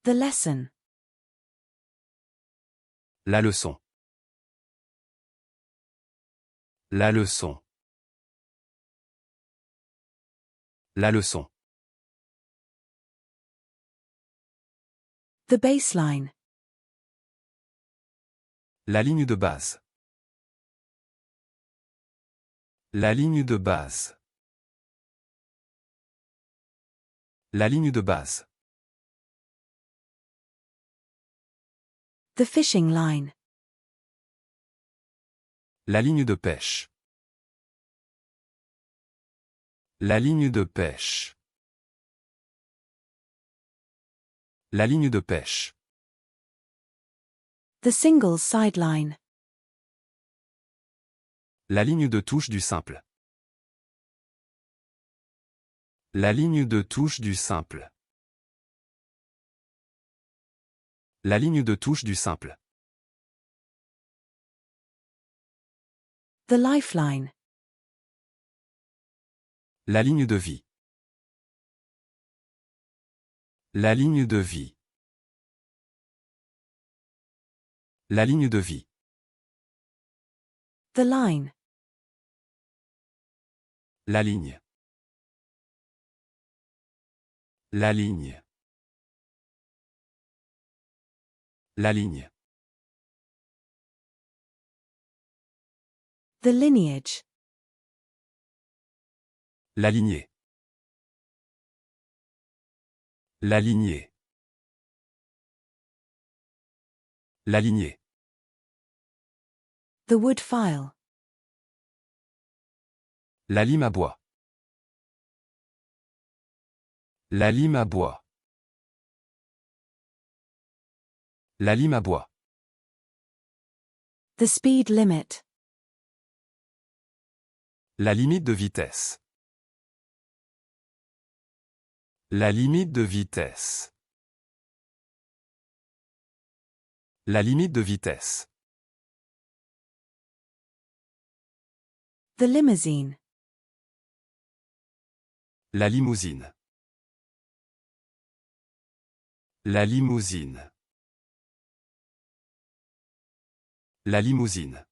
The lesson. La leçon. La leçon. La leçon. The baseline. La ligne de base. La ligne de base. La ligne de base. The fishing line. La ligne de pêche. La ligne de pêche. La ligne de pêche. The singles sideline. La ligne de touche du simple. La ligne de touche du simple. La ligne de touche du simple. The lifeline. La ligne de vie. La ligne de vie. La ligne de vie. The line. La ligne. La ligne. La ligne. The lineage. La lignée. La lignée. La lignée. The wood file. La lime à bois. La lime à bois. La lime à bois. The speed limit. La limite de vitesse. La limite de vitesse. La limite de vitesse. The limousine. La limousine. La limousine. La limousine.